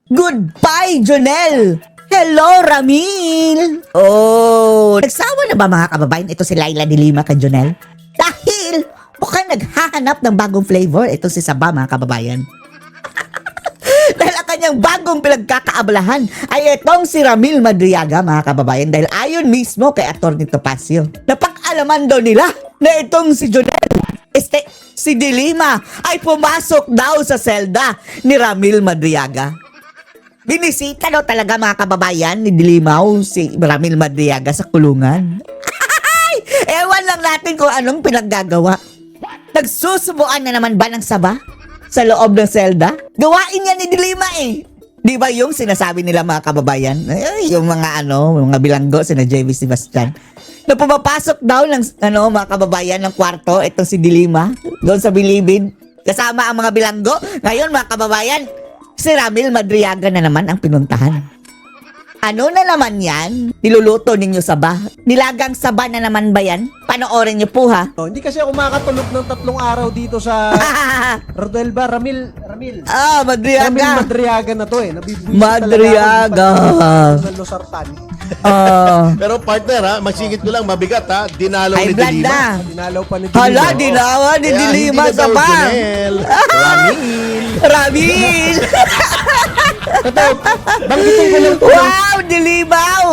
Goodbye, Jonel! Hello, Ramil! Oh, nagsawa na ba mga kababayan? Ito si Laila de Lima kay Jonel? Dahil mukhang naghahanap ng bagong flavor. Ito si Saba, mga kababayan. Dahil ang kanyang bagong pinagkakaabalahan ay itong si Ramil Madriaga, mga kababayan. Dahil ayon mismo kay Atty. Topacio, napag-alaman daw nila na itong si Jonel, si de Lima, ay pumasok daw sa selda ni Ramil Madriaga. Binisita daw talaga mga kababayan ni Dilimaw si Ramil Madriaga sa kulungan. Ewan lang natin kung anong pinaggagawa. Nagsusubuan na naman ba ng Saba sa loob ng selda? Gawain niya ni Dilima eh. Di ba yung sinasabi nila mga kababayan? Yung mga mga bilanggo, sina JV Sebastian. Na pumapasok daw ng mga kababayan ng kwarto, itong si Dilima, doon sa Bilibid. Kasama ang mga bilanggo. Ngayon mga kababayan, si Ramil Madriaga na naman ang pinuntahan. Ano na naman yan? Niluluto ninyo Saba? Nilagang Saba na naman ba yan? Panoorin niyo po ha. Hindi kasi ako makakatulog ng 3 araw dito sa Rodelba. Ramil. Madriaga. Ramil Madriaga na to eh. Nabibuisit Madriaga. Ng Losartan. Pero partner ha, magsingit ko lang, mabigat ha, dinalaw Ay, ni blood Dilima. na. Dinalaw pa ni Hala, Dilima. dinawa ni Kaya Dilima hindi na daw Saba. Jonel, Ramil. Ramil. Ito, banggitin ko lang ito. Wow, Dilimaw.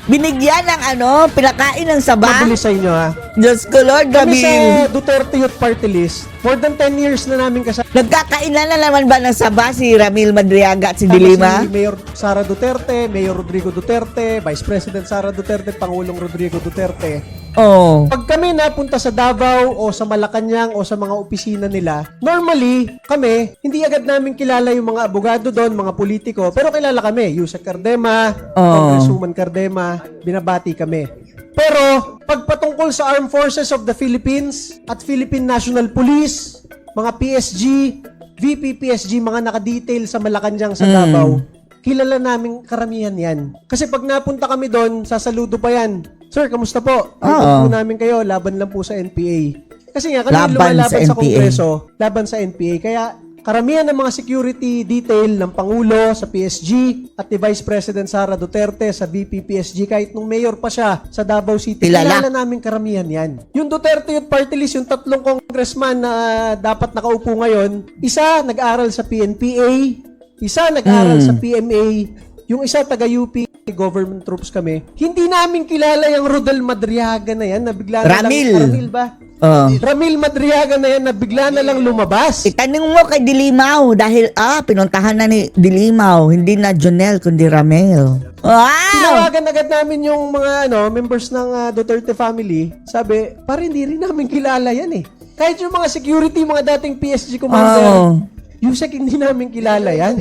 Binigyan ng pinakain ng Saba. Mabilis sa inyo ha. Diyos ko Lord, Kami sa Ramil. Duterte Youth Party List, more than 10 years na namin kasama. Nagkakainan na naman ba ng Saba si Ramil Madriaga at si Dilima? Si Mayor Sara Duterte, Mayor Rodrigo Duterte, Vice President Sara Duterte, Pangulong Rodrigo Duterte. Oh. Pag kami napunta sa Davao o sa Malacanang o sa mga opisina nila, normally, kami, hindi agad namin kilala yung mga abogado doon, mga politiko, pero kilala kami. Yusek Cardema, Congresswoman Cardema, binabati kami. Pero, pag patungkol sa Armed Forces of the Philippines at Philippine National Police, mga PSG, VP PSG, mga nakadetail sa Malacanang sa Davao, kilala namin karamihan yan. Kasi pag napunta kami doon, sasaludo pa yan. Sir, kamusta po? Report po namin kayo, laban lang po sa NPA. Kasi nga, kami lumalaban sa Kongreso, laban sa NPA. Kaya, karamihan ng mga security detail ng Pangulo sa PSG at ni Vice President Sara Duterte sa VP PSG, kahit nung mayor pa siya sa Davao City, kilala namin karamihan yan. Yung Duterte Youth Party List, yung 3 congressman na dapat nakaupo ngayon, isa nag-aral sa PNPA, isa nag-aral sa PMA, yung isa taga-UP, government troops kami. Hindi namin kilala yung Rodel Madriaga na yan, na bigla na Ramil. lang, Ramil ba? Ramil Madriaga na yan, na bigla na lang lumabas. Itanong mo kay Dilimaw dahil pinuntahan na ni Dilimaw, hindi na Jonel kundi Ramil. Wow! Tinawagan agad namin yung mga members ng Duterte family. Sabi, parang hindi rin namin kilala yan eh. Kahit yung mga security, mga dating PSG commander, Yusek, hindi namin kilala yan.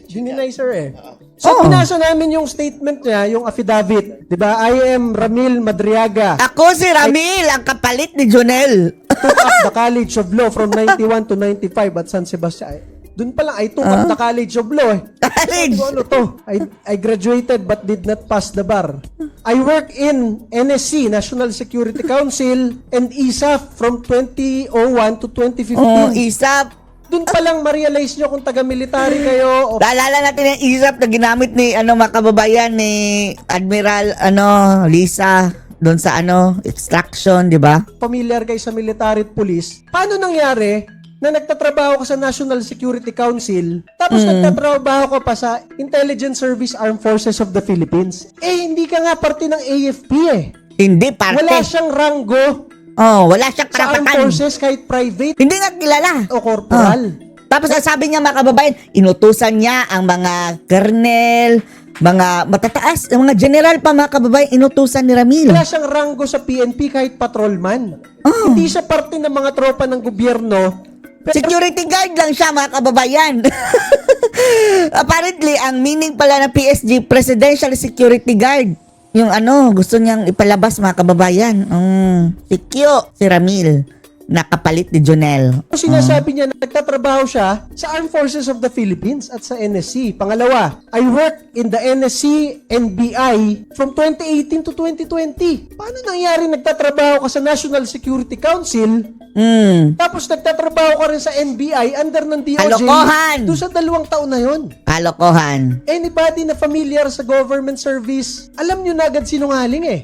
Dininay, sir eh. So, pinasa namin yung statement niya, yung affidavit. Diba? I am Ramil Madriaga. Ako si Ramil, ang kapalit ni Jonel. Took up the College of Law from 91 to 95 at San Sebastian. Doon pa lang, I took up the College of Law eh. College? So, ano to? I graduated but did not pass the bar. I work in NSC, National Security Council, and ISAF from 2001 to 2015. ISAP. Doon pa lang ma-realize nyo kung taga-military kayo o Naalala natin yung ISAP na ginamit ni mga kababayan ni Admiral Lisa doon sa extraction, di ba? familiar kayo sa military at police. Paano nangyari na nagtatrabaho ka sa National Security Council tapos nagtatrabaho ka pa sa Intelligence Service Armed Forces of the Philippines? Eh, hindi ka nga parte ng AFP eh. Hindi parte. Wala siyang ranggo Wala siyang sa armed karapatan. forces kahit private Hindi nga kilala. o corporal. Tapos ang sabi niya mga kababayan, inutusan niya ang mga colonel, mga matataas, mga general pa mga kababayan, inutusan ni Ramil. Wala siyang ranggo sa PNP kahit patrolman. Hindi siya parte ng mga tropa ng gobyerno. Security guard lang siya mga kababayan. Apparently, ang meaning pala ng PSG, Presidential Security Guard. Yung gusto niyang ipalabas mga kababayan. Si Ramil. nakapalit ni Jonel. Sinasabi niya na nagtatrabaho siya sa Armed Forces of the Philippines at sa NSC. Pangalawa, I worked in the NSC NBI from 2018 to 2020. Paano nangyari nagtatrabaho ka sa National Security Council tapos nagtatrabaho ka rin sa NBI under ng DOJ Kalokohan! doon sa 2 taon na yon? Kalokohan. Anybody na familiar sa government service, alam nyo na agad sinungaling eh.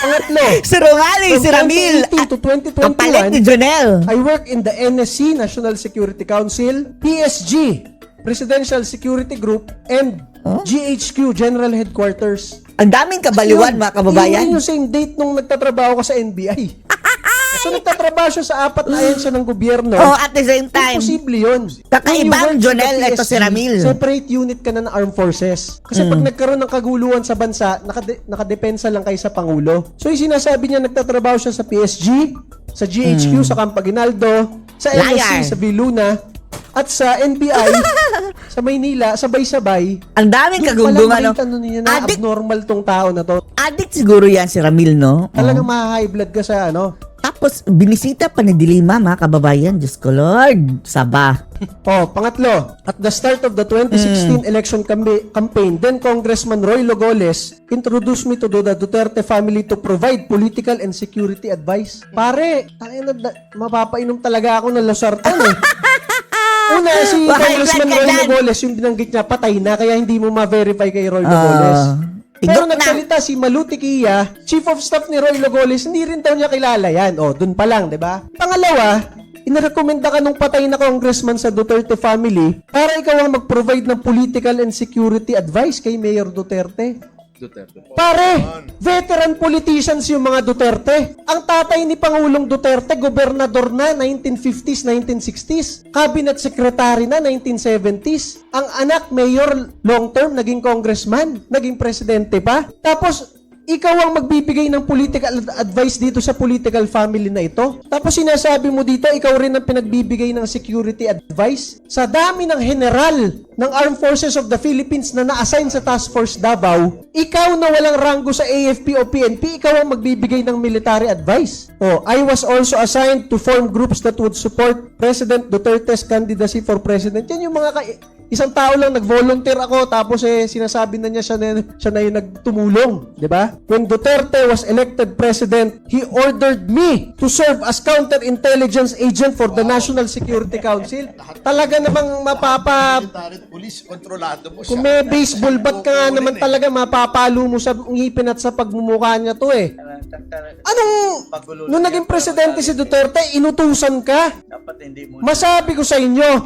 Pangatlo, Sinungaling si Ramil. 2018 to Kapalit ni 2021, Jonel. I work in the NSC, National Security Council, PSG, Presidential Security Group, and GHQ, General Headquarters. Ang daming kabaliwan, Yun, mga kababayan. yun yung same date nung nagtatrabaho ka sa NBI. So nagtatrabaho siya sa 4 na ahensya ng gobyerno. Oh, at the same time. Imposible yun. Kakaibang When you work Jonel, sa ito si PSG, Ramil. Separate unit ka na ng armed forces. Kasi pag nagkaroon ng kaguluhan sa bansa, nakadepensa lang kayo sa Pangulo. So yung sinasabi niya, nagtatrabaho siya sa PSG, sa GHQ, sa Camp Aguinaldo, sa Liar. NSC, sa Viluna, at sa NBI, sa Maynila, sabay-sabay. Ang daming Doon kagunggungan, no? palang niya na Addict, abnormal tong tao na to. addict siguro yan si Ramil, no? Talagang ma-high blood ka sa ano. Tapos, binisita pa ni Dilima, mga kababayan. Diyos ko, Lord. Saba. Oh, pangatlo, at the start of the 2016 election campaign, then Congressman Roy Logoles introduced me to the Duterte family to provide political and security advice. Pare, mapapainom talaga ako ng losartan eh. Una, si High Congressman blood ka Roy dyan. Logoles, yung binanggit niya, patay na, kaya hindi mo ma-verify kay Roy Logoles. Pero Tigok na. nagsalita si Maluti Kia, Chief of Staff ni Roy Logoles, hindi rin daw niya kilala yan. O, dun pa lang, di ba? Pangalawa, inarekomenda ka nung patay na congressman sa Duterte family para ikaw ang mag-provide ng political and security advice kay Mayor Duterte. Pare, veteran politicians yung mga Duterte. Ang tatay ni Pangulong Duterte, gobernador na 1950s, 1960s. Cabinet secretary na 1970s. Ang anak, mayor, long-term, naging congressman, naging presidente pa. Tapos, ikaw ang magbibigay ng political advice dito sa political family na ito. Tapos sinasabi mo dito, ikaw rin ang pinagbibigay ng security advice. Sa dami ng general ng Armed Forces of the Philippines na na-assign sa Task Force Davao, ikaw na walang ranggo sa AFP o PNP, ikaw ang magbibigay ng military advice. Oh, I was also assigned to form groups that would support President Duterte's candidacy for president. Yan yung mga isang tao lang nag-volunteer ako tapos sinasabi na niya siya na yung nagtumulong, di ba? When Duterte was elected president, he ordered me to serve as counterintelligence agent for the National Security Council. Talaga namang Police, kontrolado mo kung siya. may baseball bat ka nga naman talaga, mapapalo mo sa ngipin at sa pagmumukha niya to eh. Nung naging presidente si Duterte, inutusan ka? Masabi ko sa inyo,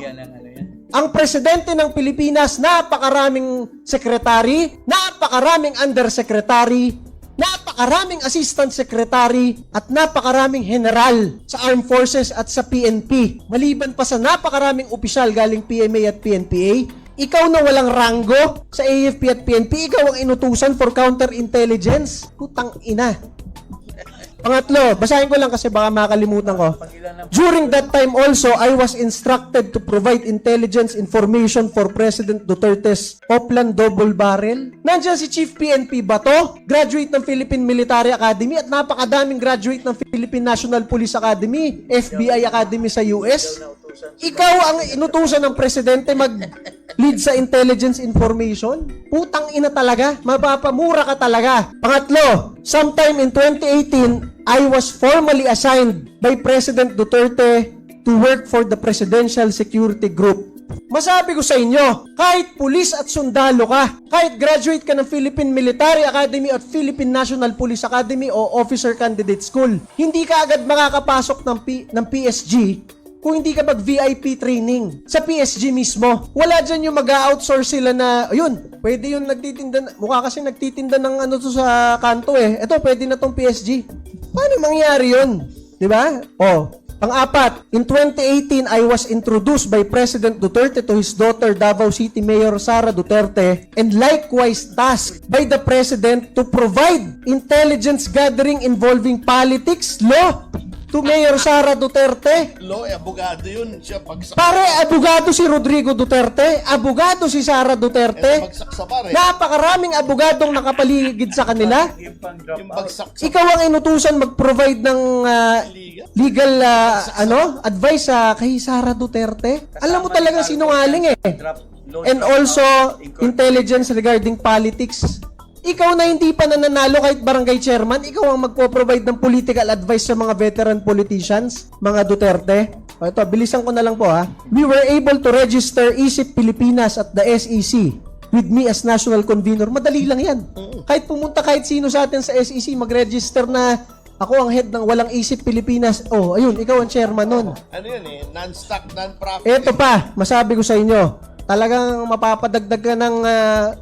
ang presidente ng Pilipinas, napakaraming sekretary, napakaraming undersecretary, napakaraming assistant secretary, at napakaraming general sa Armed Forces at sa PNP. Maliban pa sa napakaraming opisyal galing PMA at PNPA, ikaw na walang ranggo sa AFP at PNP, ikaw ang inutusan for counterintelligence. Putang ina. Pangatlo, basahin ko lang kasi baka makalimutan ko. During that time also, I was instructed to provide intelligence information for President Duterte's Oplan Double Barrel. Nandiyan si Chief PNP Bato, graduate ng Philippine Military Academy at napakadaming graduate ng Philippine National Police Academy, FBI Academy sa US. Ikaw ang inutusan ng presidente mag-lead sa intelligence information? Putang ina talaga. Mapapamura ka talaga. Pangatlo, sometime in 2018, I was formally assigned by President Duterte to work for the Presidential Security Group. Masabi ko sa inyo, kahit pulis at sundalo ka, kahit graduate ka ng Philippine Military Academy at Philippine National Police Academy o Officer Candidate School, hindi ka agad makakapasok ng PSG kung hindi ka mag-VIP training sa PSG mismo. Wala dyan yung mag-outsource sila na, ayun, pwede yung nagtitinda, mukha kasi nagtitinda ng ano to sa kanto eh. Ito, pwede na tong PSG. Paano mangyari yun? Diba? Oh, pang-apat, in 2018, I was introduced by President Duterte to his daughter, Davao City Mayor Sara Duterte, and likewise tasked by the President to provide intelligence gathering involving politics, law, to Mayor Sara Duterte. Law, abogado yun. Siya pagsaksa. Pare, abogado si Rodrigo Duterte, abogado si Sara Duterte. Pagsaksa pare. Napakaraming abogadong nakapaligid sa kanila. Yung pagsaksa. Ikaw ang inutusan mag-provide ng legal advice kay Sara Duterte. Alam mo talagang sinungaling eh. And also, intelligence regarding politics. Ikaw na hindi pa nananalo kahit barangay chairman, ikaw ang magpo-provide ng political advice sa mga veteran politicians, mga Duterte. O ito, bilisan ko na lang po ha. We were able to register ISIP Pilipinas at the SEC with me as national convener. Madali lang yan. Kahit pumunta kahit sino sa atin sa SEC, mag-register na ako ang head ng Walang Isip Pilipinas. Oh, ayun, ikaw ang chairman nun. Ano yun eh? Non-stock, non-profit. Ito pa, masabi ko sa inyo, talagang mapapadagdag ka ng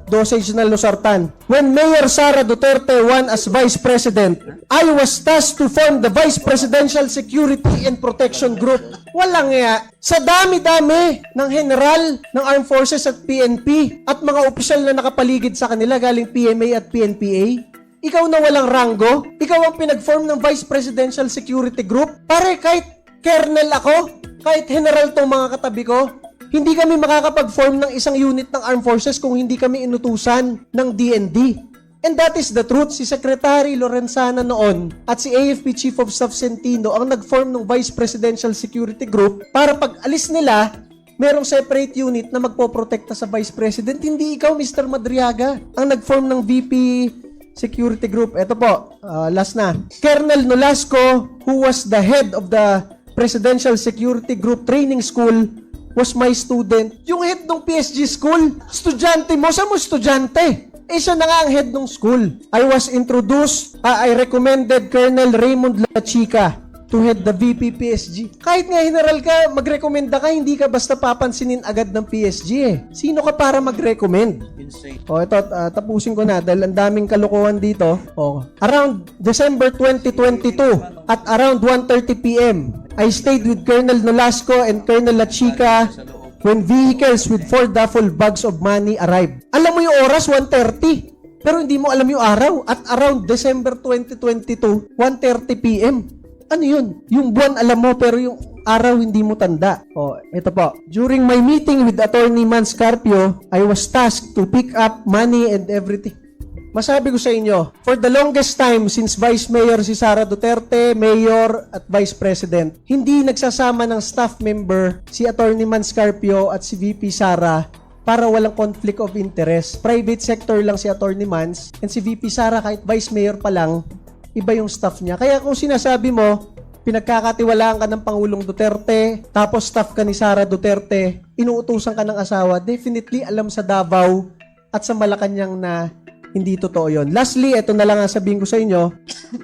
dosage na losartan. When Mayor Sara Duterte won as Vice President, I was tasked to form the Vice Presidential Security and Protection Group. Walang nga. Sa dami-dami ng general ng Armed Forces at PNP at mga opisyal na nakapaligid sa kanila galing PMA at PNPA, ikaw na walang ranggo, ikaw ang pinag-form ng Vice Presidential Security Group. Pare, kahit colonel ako, kahit general tong mga katabi ko, hindi kami makakapag-form ng isang unit ng Armed Forces kung hindi kami inutusan ng DND. And that is the truth. Si Secretary Lorenzana noon at si AFP Chief of Staff Centino ang nag-form ng Vice Presidential Security Group para pag alis nila, merong separate unit na magpoprotekta sa Vice President. Hindi ikaw, Mr. Madriaga, ang nag-form ng VP Security Group. Ito po, last na. Colonel Nolasco, who was the head of the Presidential Security Group Training School, was my student. Yung head ng PSG school, estudyante mo, saan mo estudyante? Eh, siya na nga ang head ng school. I was introduced, I recommended Colonel Raymond Lachica to head the VP PSG. Kahit nga general ka, magrekomenda ka, hindi ka basta papansinin agad ng PSG eh. Sino ka para mag-recommend? O, ito, tapusin ko na dahil ang daming kalokohan dito. O, around December 2022 at around 1:30 p.m., I stayed with Colonel Nolasco and Colonel Lachica when vehicles with 4 duffel bags of money arrived. Alam mo yung oras, 1:30. Pero hindi mo alam yung araw. At around December 2022, 1:30 p.m. Ano yun? Yung buwan alam mo pero yung araw hindi mo tanda. O, ito po. During my meeting with Attorney Mans Carpio, I was tasked to pick up money and everything. Masabi ko sa inyo, for the longest time since Vice Mayor si Sara Duterte, Mayor at Vice President, hindi nagsasama ng staff member si Attorney Mans Carpio at si VP Sara para walang conflict of interest. Private sector lang si Attorney Mans and si VP Sara kahit Vice Mayor pa lang, iba yung staff niya. Kaya kung sinasabi mo, pinagkakatiwalaan ka ng Pangulong Duterte, tapos staff ka ni Sara Duterte, inuutusan ka ng asawa, definitely alam sa Davao at sa Malacanang na hindi totoo yun. Lastly, ito na lang ang sabihin ko sa inyo.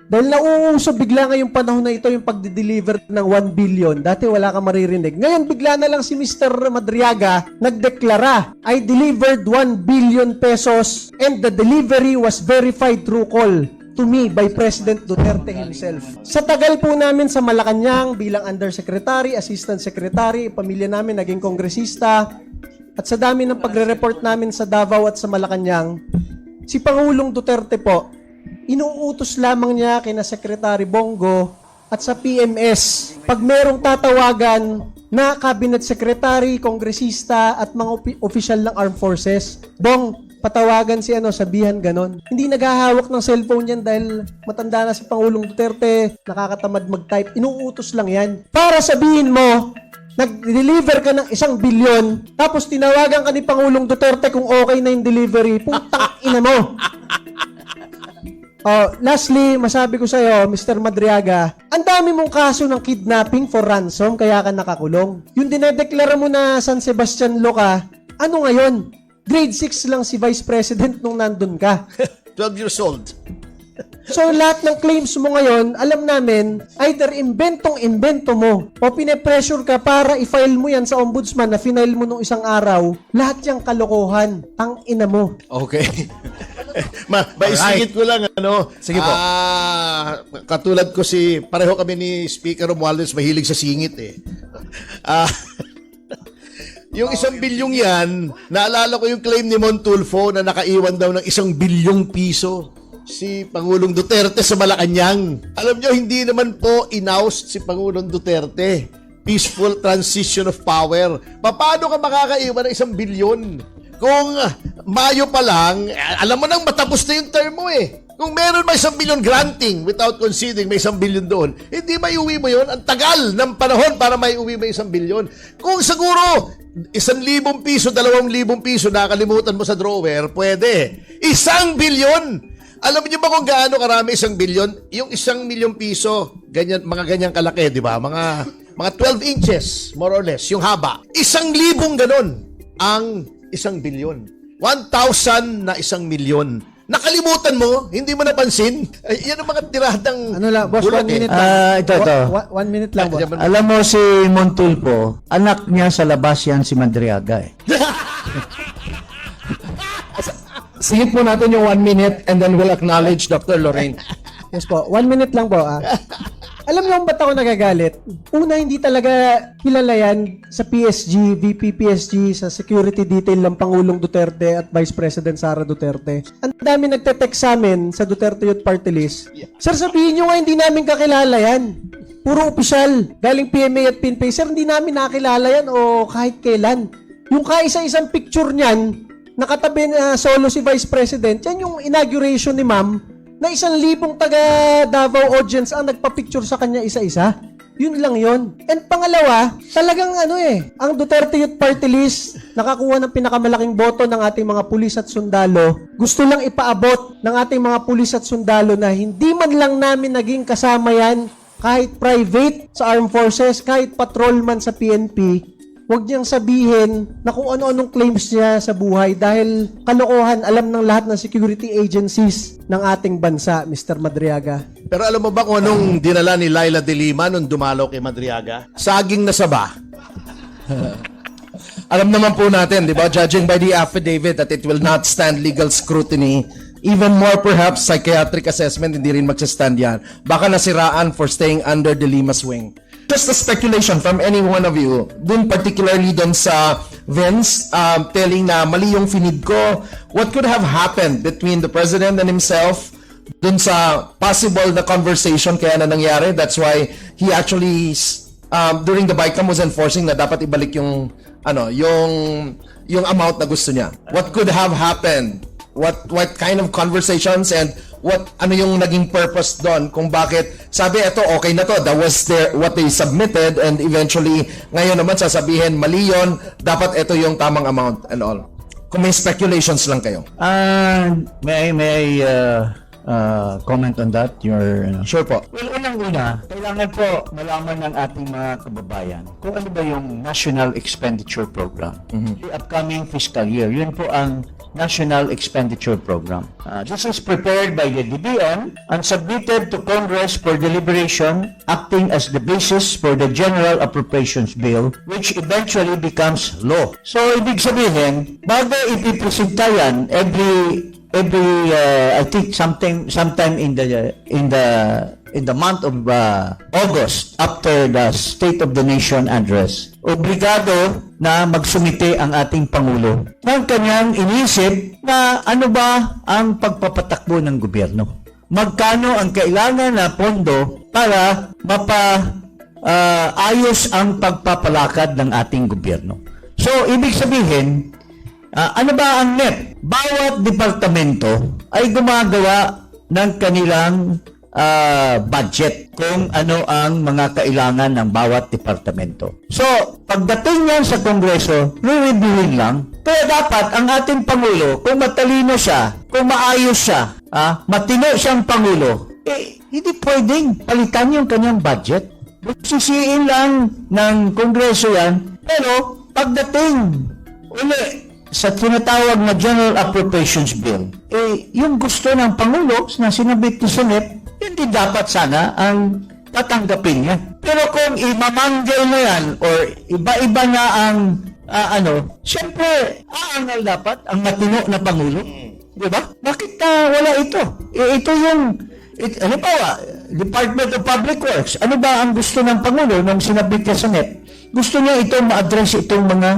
Dahil nauuso bigla ngayong panahon na ito yung pagde-deliver ng 1 billion. Dati wala ka maririnig. Ngayon bigla na lang si Mr. Madriaga nagdeklara, I delivered 1 billion pesos and the delivery was verified through call to me by President Duterte himself. Sa tagal po namin sa Malacanang bilang Undersecretary, Assistant Secretary, pamilya namin naging kongresista, at sa dami ng pagre-report namin sa Davao at sa Malacanang, si Pangulong Duterte po, inuutos lamang niya kina Secretary Bongo at sa PMS. Pag merong tatawagan na cabinet secretary, kongresista at mga opisyal ng armed forces, Bong, patawagan si sabihan ganon. Hindi naghahawak ng cellphone yan dahil matanda na si Pangulong Duterte, nakakatamad mag-type. Inuutos lang yan. Para sabihin mo, nag-deliver ka ng 1 bilyon, tapos tinawagan ka ni Pangulong Duterte kung okay na yung delivery, putang ina mo. Lastly, masabi ko sa'yo, Mr. Madriaga, ang dami mong kaso ng kidnapping for ransom, kaya ka nakakulong. Yung dinedeklara mo na San Sebastian Law ka, ano ngayon? Grade 6 lang si Vice President nung nandun ka. 12 years old. So, lahat ng claims mo ngayon, alam namin, either inventong-invento mo o pine-pressure ka para i-file mo yan sa ombudsman na final mo nung isang araw, lahat yung kalokohan. Ang ina mo. Okay. Maisingit ko lang, Sige po. Katulad ko pareho kami ni Speaker Romualdez, mahilig sa singit eh. Yung 1 bilyong yan, naalala ko yung claim ni Montulfo na nakaiwan daw ng 1 bilyong piso. si Pangulong Duterte sa Malacanang. Alam nyo, hindi naman po inaust si Pangulong Duterte. Peaceful transition of power. Paano ka makakaiwan ng 1 bilyon? Kung Mayo pa lang, alam mo nang matapos na yung term mo eh. Kung meron may 1 billion granting without conceding may 1 billion doon, hindi may uwi mo yun. Ang tagal ng panahon para may uwi mo 1 billion. Kung siguro 1,000 piso, 2,000 piso nakalimutan mo sa drawer, pwede. 1 billion! Alam niyo ba kung gaano karami 1 billion? Yung 1 milyon piso, ganyan, mga ganyang kalaki, di ba? Mga 12 inches, more or less, yung haba. 1,000 ganon ang 1 billion. 1,000 na 1 milyon. Nakalimutan mo? Hindi mo napansin? Ay, yan ang mga tiradang Ano lang, boss, 1 bulag minute eh. lang. Ito. 1 minute lang, boss. Alam mo si Montulfo, anak niya sa labas yan si Madriaga eh. Sige po natin yung 1 minute and then we'll acknowledge Dr. Lorraine. Yes po, 1 minute lang po. Alam niyo kung ba't ako nagagalit? Una, hindi talaga kilala yan sa PSG, VP PSG, sa security detail ng Pangulong Duterte at Vice President Sara Duterte. Ang dami nagte-text sa amin sa Duterte Youth Party List. Sir, sabihin niyo nga hindi namin kakilala yan. Puro opisyal. Galing PMA at PNP. Sir, hindi namin nakilala yan o kahit kailan. Yung kaisa-isang picture niyan, nakatabi na solo si Vice President, yan yung inauguration ni ma'am, na 1,000 taga Davao audience ang nagpa-picture sa kanya isa-isa. Yun lang yun. And pangalawa, talagang ang Duterte Youth Party List, nakakuha ng pinakamalaking boto ng ating mga pulis at sundalo, gusto lang ipaabot ng ating mga pulis at sundalo na hindi man lang namin naging kasama yan, kahit private sa armed forces, kahit patrolman sa PNP, huwag niyang sabihin na kung ano-anong claims niya sa buhay dahil kalokohan alam ng lahat ng security agencies ng ating bansa, Mr. Madriaga. Pero alam mo ba kung anong dinala ni Laila de Lima nung dumalaw kay Madriaga? Saging na saba. Alam naman po natin, di ba, judging by the affidavit that it will not stand legal scrutiny, even more perhaps psychiatric assessment, hindi rin magsastand yan. Baka nasiraan for staying under de Lima's wing. Just a speculation from any one of you, dun particularly dun sa Vince, telling na mali yung finid ko, what could have happened between the President and himself dun sa possible na conversation kaya na nangyari? That's why he actually, during the BICAM was enforcing na dapat ibalik yung amount na gusto niya. What could have happened? What kind of conversations and ano yung naging purpose doon kung bakit sabi ito okay na to, that was what they submitted, and eventually ngayon naman sasabihin mali yun, dapat ito yung tamang amount and all. Kung may speculations lang kayo. May I comment on that? Sure po. Well, unang-una, kailangan po malaman ng ating mga kababayan kung ano ba yung National Expenditure Program. The upcoming fiscal year, yun po ang National Expenditure Program. This is prepared by the DBM and submitted to Congress for deliberation, acting as the basis for the General Appropriations Bill, which eventually becomes law. So, ibig sabihin, bago ipipresenta yan, every I think sometime in the month of August, after the State of the Nation address, obligado na magsumite ang ating Pangulo ng kanyang inisip na ano ba ang pagpapatakbo ng gobyerno. Magkano ang kailangan na pondo para ayos ang pagpapalakad ng ating gobyerno. So, ibig sabihin, ano ba ang NEP? Bawat departamento ay gumagawa ng kanilang budget kung ano ang mga kailangan ng bawat departamento. So, pagdating yan sa Kongreso, re-reviewin lang. Kaya dapat ang ating Pangulo, kung matalino siya, kung maayos siya, matino siyang Pangulo, hindi pwedeng palitan yung kanyang budget. Sisiin lang ng Kongreso yan, pero pagdating uli sa tinatawag na General Appropriations Bill, yung gusto ng Pangulo na sinabit ni Senate, hindi dapat sana ang tatanggapin niya. Pero kung imamanggay na yan or iba-iba na ang siyempre, aangal dapat ang matino na Pangulo. Di ba? Bakit wala ito? Ito yung, Department of Public Works. Ano ba ang gusto ng Pangulo nung sinabit niya sa Senate? Gusto niya ito ma-address itong mga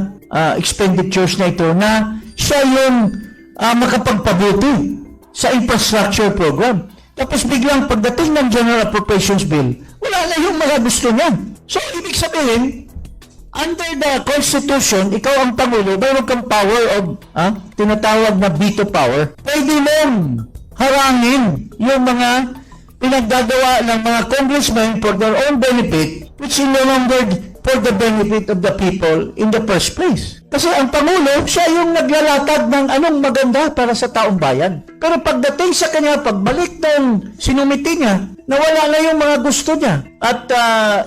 expenditures na ito na siya yung makapagpabuti sa infrastructure program. Tapos biglang pagdating ng General Appropriations Bill, wala na yung mga gusto niya. So, ibig sabihin, under the Constitution, ikaw ang Pangulo, mayroon kang power of, tinatawag na veto power. Pwede mong harangin yung mga pinaggagawa ng mga congressmen for their own benefit, which is no longer for the benefit of the people in the first place. Kasi ang Pangulo, siya yung naglalatag ng anong maganda para sa taong bayan. Pero pagdating sa kanya, pagbalik ng sinumiti niya, nawala na yung mga gusto niya. At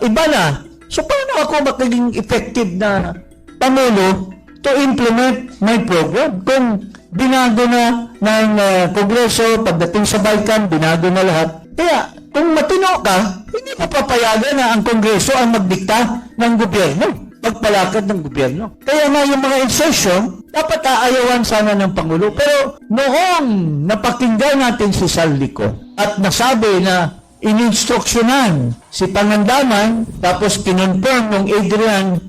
iba na. So paano ako magiging effective na Pangulo to implement my program? Kung binago na ng Kongreso, pagdating sa Balkan, binago na lahat. Kaya, kung matino ka, hindi mo papayagan na ang Kongreso ang magdikta ng gobyerno, magpalakad ng gobyerno. Kaya nga yung mga insertion, dapat aayawan sana ng Pangulo. Pero noong napakinggan natin si Saldico at nasabi na ininstruksyonan si Pangandaman, tapos kinonfirm ng Adrian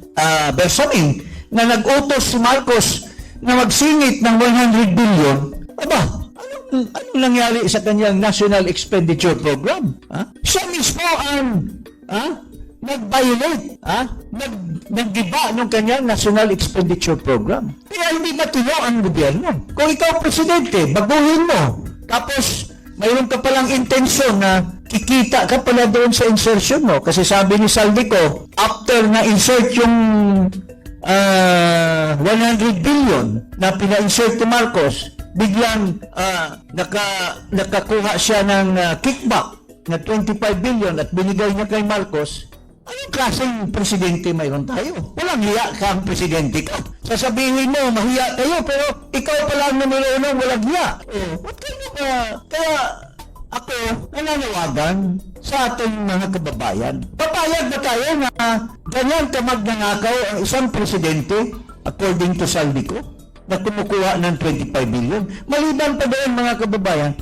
Bersamin na nag-utos si Marcos na magsingit ng 100 billion, aba, anong nangyari sa kanyang National Expenditure Program? Siya mismo ang nag-violate, nag-giba ng kanyang National Expenditure Program. Kaya hindi matino ang gobyerno. Kung ikaw presidente, baguhin mo. Tapos, mayroon ka palang intensyon na kikita ka pala doon sa insertion mo. Kasi sabi ni Saldico, after na-insert yung 100 billion na pina-insert ni Marcos, biglang nakakuha siya ng kickback na 25 billion at binigay niya kay Marcos. Anong klaseng presidente mayroon tayo? Walang hiya ka ang presidente ka. Sasabihin mo, mahiya tayo, pero ikaw pala ang numero unang walang hiya. What kind of, kaya ako nananawagan sa ating mga kababayan. Papayag na tayo na ganyan ka magnanakaw ang isang presidente, according to Saldico, na kumukuha ng 25 billion. Maliban pa doon mga kababayan,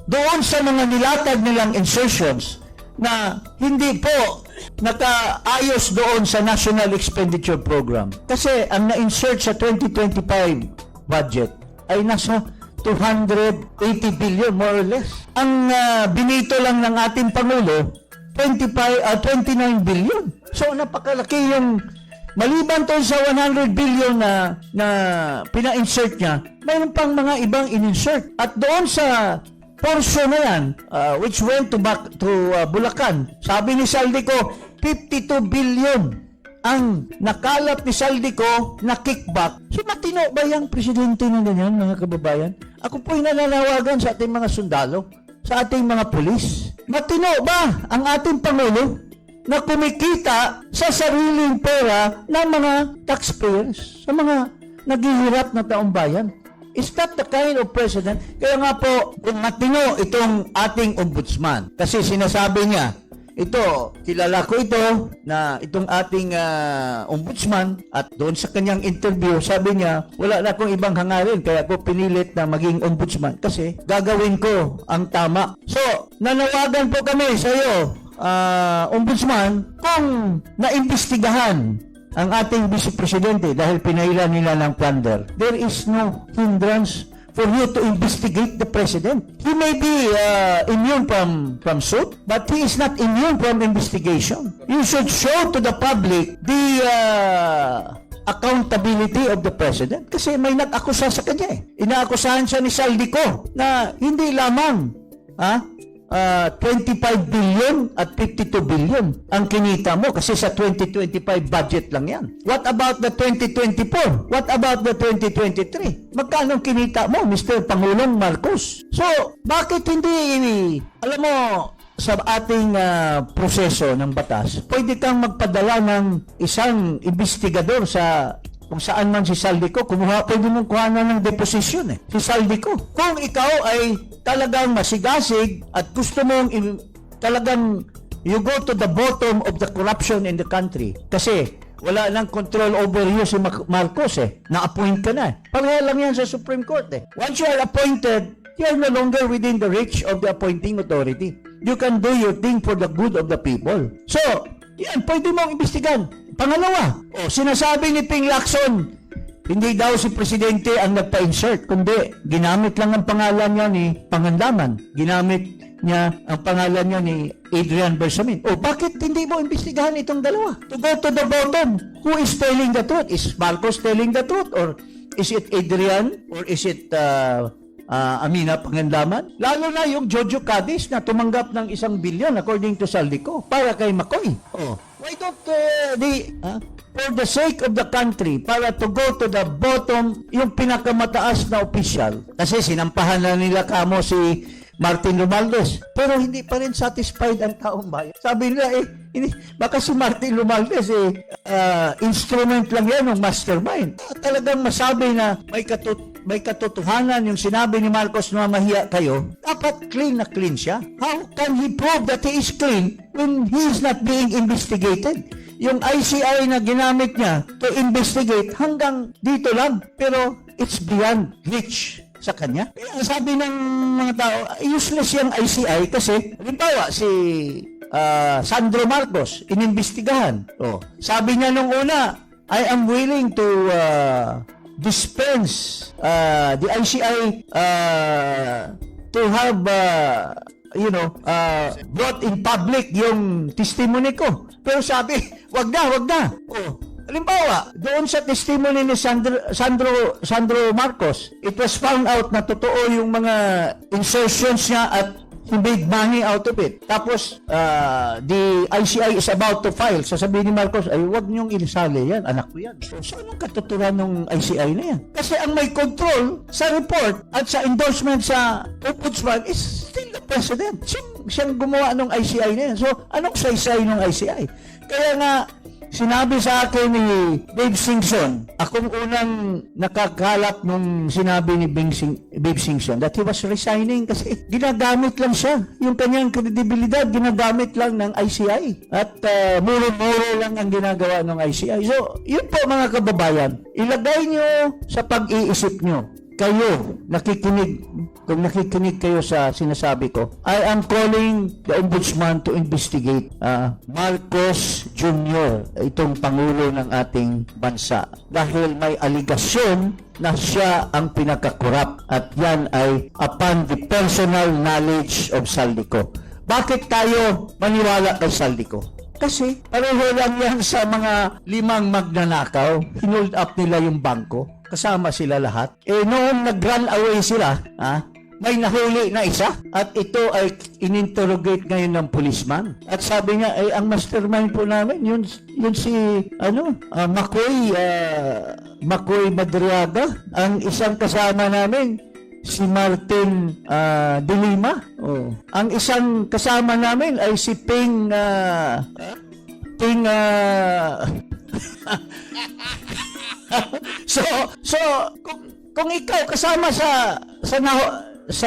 doon sa mga nilatag nilang insertions na hindi po nakaayos doon sa National Expenditure Program. Kasi ang na-insert sa 2025 budget ay nasa 280 billion more or less. Ang binito lang ng ating Pangulo, 29 billion. So napakalaki yung maliban to sa 100 billion na pina-insert niya, mayroon pang mga ibang in-insert. At doon sa portion na yan, which went to Bulacan, sabi ni Saldico, 52 billion ang nakalap ni Saldico na kickback. So matino ba yung presidente ng ganyan, mga kababayan? Ako po'y nananawagan sa ating mga sundalo, sa ating mga pulis. Matino ba ang ating Pangulo na kumikita sa sariling pera ng mga taxpayers, sa mga naghihirap na taong bayan? Is that the kind of president? Kaya nga po, kung matino itong ating ombudsman, kasi sinasabi niya, ito, kilala ko ito, na itong ating ombudsman, at doon sa kanyang interview, sabi niya, wala na akong ibang hangarin, kaya ako pinilit na maging ombudsman, kasi gagawin ko ang tama. So, nanawagan po kami sa iyo, ombudsman, kung naimbestigahan ang ating Vice Presidente dahil pinailan nila ng plunder, there is no hindrance for you to investigate the President. He may be immune from suit, but he is not immune from investigation. You should show to the public the accountability of the President kasi may nag-akusa sa kanya eh. Inaakusahan siya ni Saldico na hindi lamang 25 billion at 52 billion ang kinita mo kasi sa 2025 budget lang yan. What about the 2024? What about the 2023? Magkano kinita mo, Mr. Pangulong Marcos? So, bakit hindi, alam mo, sa ating proseso ng batas, pwede kang magpadala ng isang investigador sa kung saan man si Saldico, pwede mong kuhanan ng deposition si Saldico. Kung ikaw ay talagang masigasig at gusto mong talagang you go to the bottom of the corruption in the country. Kasi wala nang control over you si Marcos Na-appoint ka na. Pareha lang yan sa Supreme Court Once you are appointed, you are no longer within the reach of the appointing authority. You can do your thing for the good of the people. So, yan, pwede mong imbestigan. Pangalawa, sinasabi ni Ping Lacson, hindi daw si Presidente ang nagpa-insert, kundi ginamit lang ang pangalan niya ni Pangandaman. Ginamit niya ang pangalan niya ni Adrian Bersamin. O bakit hindi mo imbestigahan itong dalawa? To go to the bottom, who is telling the truth? Is Marcos telling the truth? Or is it Adrian? Or is it Amina Pangandaman? Lalo na yung Jojo Cadiz na tumanggap ng 1 billion according to Saldico para kay McCoy. Oh, why don't for the sake of the country, para to go to the bottom, yung pinakamataas na opisyal, kasi sinampahan na nila kamo si Martin Romualdez, pero hindi pa rin satisfied ang taong bayan. Sabi nila, baka si Martin Romualdez, instrument lang yan ng mastermind. Talagang masabi na may katotohanan yung sinabi ni Marcos na mahiya kayo, dapat clean na clean siya. How can he prove that he is clean when he is not being investigated? Yung ICI na ginamit niya to investigate hanggang dito lang, pero it's beyond reach sa kanya. Kaya sabi ng mga tao, useless yung ICI kasi, halimbawa, si Sandro Marcos, inimbestigahan. Oh, sabi niya nung una, I am willing to dispense the ICI to have brought in public yung testimony ko. Pero sabi, wag na. Oh, halimbawa, doon sa testimony ni Sandro Marcos, it was found out na totoo yung mga insertions niya at he made money out of it. Tapos, the ICI is about to file. Sasabihin ni Marcos, ay, wag niyong inisali yan. Anak ko yan. So, anong katuturan ng ICI na yan? Kasi ang may control sa report at sa endorsement sa Ombudsman is still the President. Siyang gumawa ng ICI na yan. So, anong saysay ng ICI? Kaya nga, sinabi sa akin ni Babe Singson, akong unang nakakalap nung sinabi ni Babe Singson that he was resigning kasi ginagamit lang siya. Yung kanyang kredibilidad, ginagamit lang ng ICI. At muro-muro lang ang ginagawa ng ICI. So, yun po mga kababayan, ilagay nyo sa pag-iisip nyo. Kayo, kung nakikinig kayo sa sinasabi ko, I am calling the Ombudsman to investigate Marcos Jr., itong Pangulo ng ating bansa. Dahil may aligasyon na siya ang pinakakorap at yan ay upon the personal knowledge of Saldico. Bakit tayo maniwala kay Saldico? Kasi pareho lang yan sa mga 5 magnanakaw, hinold up nila yung bangko. Kasama sila lahat. Noong nag-run away sila, may nahuli na isa at ito ay ininterrogate ngayon ng policeman. At sabi niya, ay ang mastermind po namin, yun si Makoy Madriaga. Ang isang kasama namin, si Martin de Lima. Oh. Ang isang kasama namin ay si Ping So kung ikaw kasama sa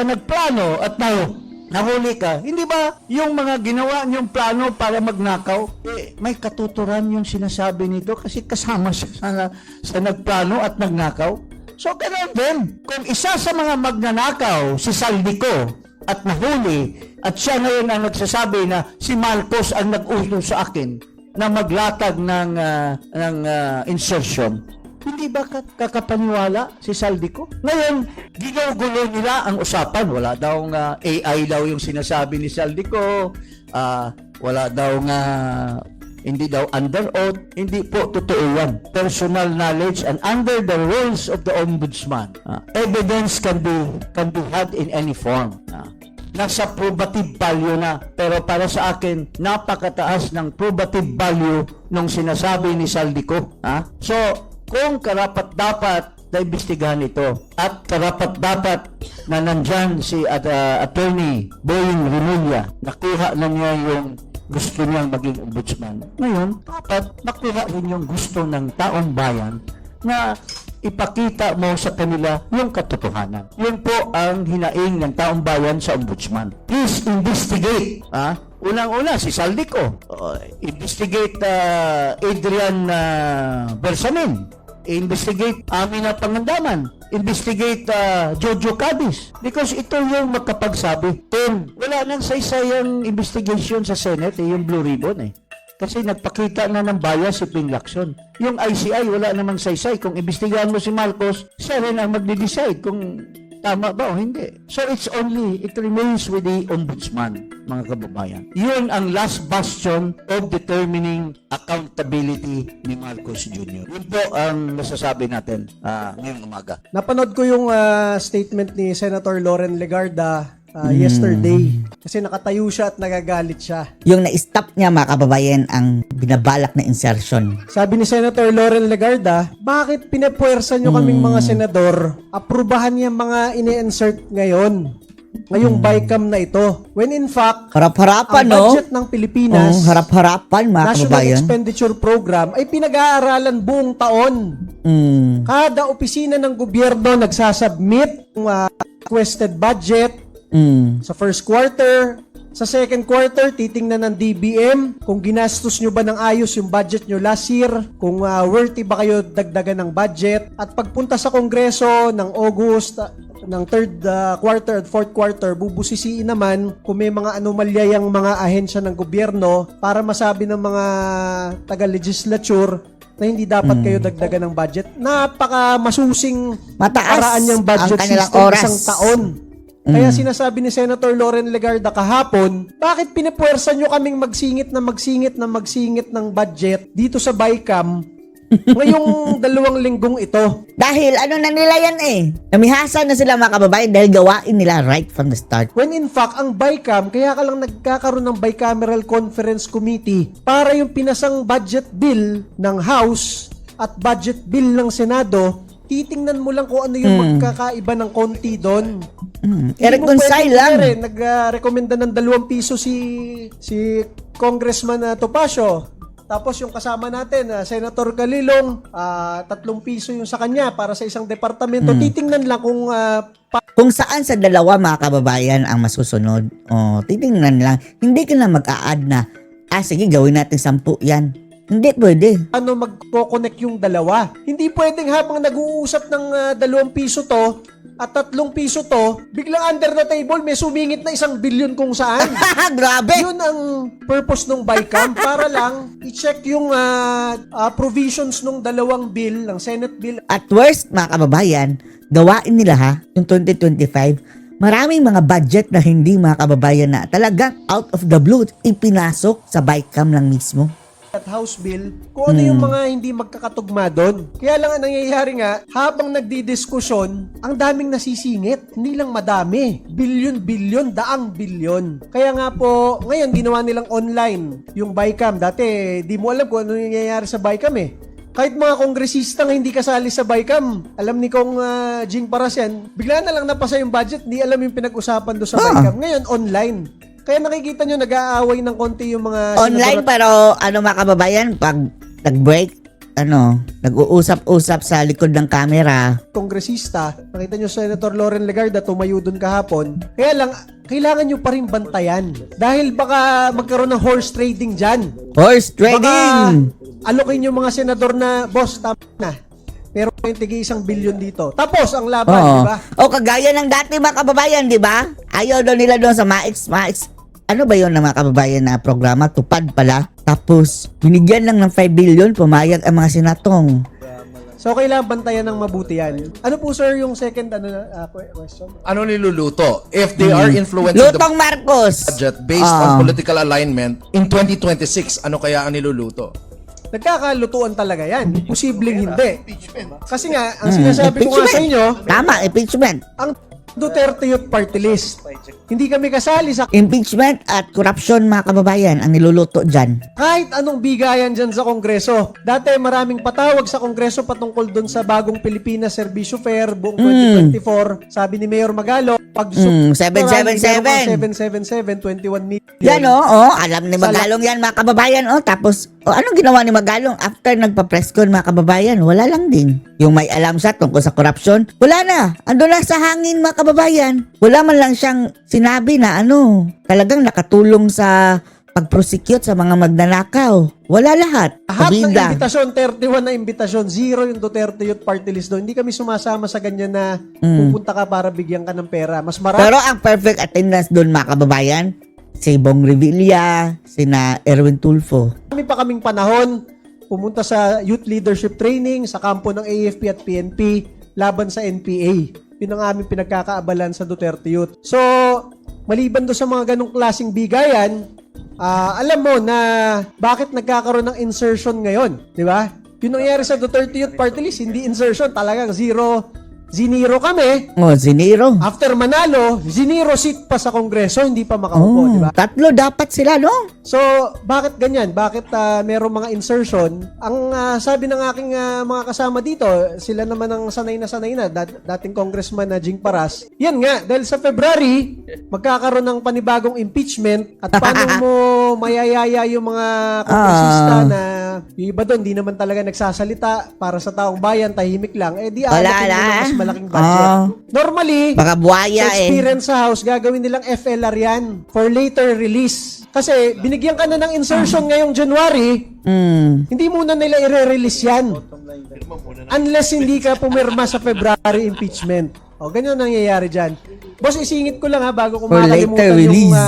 nagplano at nahuli ka, hindi ba yung mga ginawa niyong plano para magnakaw, may katuturan yung sinasabi nito kasi kasama siya sa nagplano at nagnakaw? So, ganoon din. Kung isa sa mga magnanakaw, si Saldico, at nahuli, at siya ngayon ang nagsasabi na si Marcos ang nag-utos sa akin na maglatag ng insertion, hindi ba kakapaniwala si Saldico? Ngayon, ginugulo nila ang usapan. Wala daw nga AI daw yung sinasabi ni Saldico. Wala daw nga hindi daw under oath. Hindi po totoo yan. Personal knowledge and under the rules of the Ombudsman, evidence can be had in any form. Nasa probative value na. Pero para sa akin, napakataas ng probative value nung sinasabi ni Saldico. So, kung karapat-dapat na imbestigahan ito at karapat-dapat na nandyan si Attorney Boying Rimulya, nakuha na niya yung gusto niyang maging ombudsman. Ngayon, dapat nakuha rin yung gusto ng taong bayan na ipakita mo sa kanila yung katotohanan. Yun po ang hinaing ng taong bayan sa ombudsman. Please investigate. Unang-una, si Saldico. Investigate Adrian Bersamin. Investigate Amina Pangandaman. Investigate Jojo Cadiz. Because ito yung magkapagsabi. Wala nang saysayang investigation sa Senate, yung Blue Ribbon . Kasi nagpakita na ng bias si Ping Lacson. Yung ICI, wala namang saysay. Kung imbestigahan mo si Marcos, siya rin ang magde-decide kung tama ba o hindi. So it remains with the ombudsman, mga kababayan. Yun ang last bastion of determining accountability ni Marcos Jr. Yun po ang masasabi natin ngayong umaga. Napanood ko yung statement ni Senator Loren Legarda yesterday. Kasi nakatayo siya at nagagalit siya. Yung na-stop niya, mga kababayan, ang binabalak na insertion. Sabi ni Senator Loren Legarda, bakit pinepuwersa nyo kaming mga senador? Aprubahan niya mga ini-insert ngayon. Ngayong BICAM na ito. When in fact, Harap-harapan, ang no? budget ng Pilipinas, Harap-harapan, mga National kababayan. Expenditure Program, ay pinag-aaralan buong taon. Kada opisina ng gobyerno nagsasubmit ng requested budget sa first quarter. Sa second quarter, titingnan ng DBM kung ginastos nyo ba ng ayos yung budget nyo last year, kung worthy ba kayo dagdagan ng budget. At pagpunta sa Kongreso ng August, ng third quarter at fourth quarter, bubusisiin naman kung may mga anomalya yung mga ahensya ng gobyerno para masabi ng mga taga-legislature na hindi dapat kayo dagdagan ng budget. Napaka masusing Mataas paraan niyang budget ang kanilang system oras. isang taon. Kaya sinasabi ni Senator Loren Legarda kahapon, bakit pinipuwersa nyo kaming magsingit ng budget dito sa BICAM ngayong 2 linggong ito? Dahil ano na nila yan eh. Namihasa na sila, mga kababayan, dahil gawain nila right from the start. When in fact, ang BICAM, kaya ka lang nagkakaroon ng Bicameral Conference Committee para yung pinasang budget bill ng House at budget bill ng Senado, titingnan mo lang kung ano yung magkakaiba ng konti doon. I-reconcile lang. Nag-recommenda ng 2 piso si Congressman Topacio. Tapos yung kasama natin, Senator Galilong, 3 piso yung sa kanya para sa isang departamento. Titingnan lang kung Kung saan sa dalawa, mga kababayan, ang masusunod. Titingnan lang. Hindi ka na mag-a-add na, sige, gawin natin 10 yan. Hindi pwede. ano magko-connect yung dalawa. Hindi pwedeng habang nag-uusap ng 2 piso to at 3 piso to, biglang under the table may sumingit na 1 billion kung saan. Grabe! Yun ang purpose ng BICAM para lang i-check yung provisions ng 2 bill, ng Senate bill. At worst, mga kababayan, gawain nila ha, yung 2025, maraming mga budget na hindi, mga kababayan, na talagang out of the blue, ipinasok sa BICAM lang mismo. At House Bill, kung ano yung mga hindi magkakatugma doon. Kaya lang ang nangyayari nga, habang nagdidiskusyon, ang daming nasisingit. Hindi lang madami. Bilyon-bilyon, daang bilyon. Kaya nga po, ngayon ginawa nilang online yung BICAM. Dati, di mo alam kung ano yung nangyayari sa BICAM eh. Kahit mga kongresistang hindi kasali sa BICAM, alam ni Kong Jing Parasyan, bigla na lang napasa yung budget, di alam yung pinag-usapan doon sa BICAM. Ngayon, online. Kaya nakikita nyo, nag-aaway ng konti yung mga Online, pero mga kababayan, pag nag-break, nag-uusap-usap sa likod ng camera. kongresista. Nakita nyo Senator Loren Legarda tumayo dun kahapon. Kaya lang, kailangan nyo pa rin bantayan. Dahil baka magkaroon ng horse trading dyan. Horse Baka trading! alokin yung mga senador na, boss, tama na. Pero yung tigi 1 billion dito. Tapos ang laban, di ba? Kagaya ng dati, mga kababayan, di ba? Ayaw daw nila doon sa MAIX. Ano ba yun ng mga kababayan na programa? Tupad pala. Tapos, binigyan lang ng 5 billion, pumayag ang mga senatong. So, kailangan bantayan ng mabuti yan. Ano po, sir, yung second question? Ano niluluto? If they are influencing the Lutong Marcos! budget based on political alignment, in 2026, ano kaya ang niluluto? Nagkakalutuan talaga yan. Posibleng hindi. Kasi nga, ang sinasabi ko nga sa inyo, Tama, impeachment. ang Duterte Youth Party List. Hindi kami kasali sa Impeachment at corruption, mga kababayan, ang niluluto dyan. kahit anong bigayan dyan sa Kongreso. Dati maraming patawag sa Kongreso patungkol dun sa bagong Pilipinas Servicio Fair buong 2024. Sabi ni Mayor Magalo, pag 777. 777, 21 million. Yan alam ni Magalong yan, mga kababayan. Tapos, anong ginawa ni Magalong after nagpa-press con, mga kababayan? Wala lang din. Yung may alam siya tungkol sa corruption, wala na. Ando na sa hangin, mga kababayan. Wala man lang siyang sinabi na talagang nakatulong sa pag-prosecute sa mga magnanakaw. Wala lahat. Lahat ng Kabida. imbitasyon, 31 na imbitasyon, 0 yung Duterte Youth Party List doon. Hindi kami sumasama sa ganyan na pupunta ka para bigyan ka ng pera. Mas marami. Pero ang perfect attendance doon, mga kababayan, si Bong Revilla, sina Erwin Tulfo. Kami pa kaming panahon, pumunta sa youth leadership training sa kampo ng AFP at PNP laban sa NPA. Yun ang aming pinagkakaabalan sa Duterte Youth. So, maliban do sa mga ganong klaseng bigayan, alam mo na bakit nagkakaroon ng insertion ngayon, di ba? Yung nangyari sa Duterte Youth Party List, hindi insertion, talagang zero kami. Oh, Ziniro. After manalo, zero seat pa sa Kongreso, hindi pa makaupo, di ba? Tatlo dapat sila, no? So, bakit ganyan? Bakit merong mga insertion? Ang sabi ng aking mga kasama dito, sila naman ang sanay na, dating congressman na Jing Paras. Yan nga, dahil sa February, magkakaroon ng panibagong impeachment at paano mo mayayaya yung mga kongresista na yung iba doon, di naman talaga nagsasalita para sa taong bayan, tahimik lang. Eh, di Wala aalok na. mas malaking budget. Normally, Baka buhaya sa experience sa House, gagawin nilang FLR yan for later release. Kasi binigyan ka na ng insertion ngayong January, hindi muna nila i-release yan. Unless hindi ka pumirma sa February impeachment. O, ganyan ang nangyayari dyan. Boss, isingit ko lang ha, bago ko For later makalimutan yung release.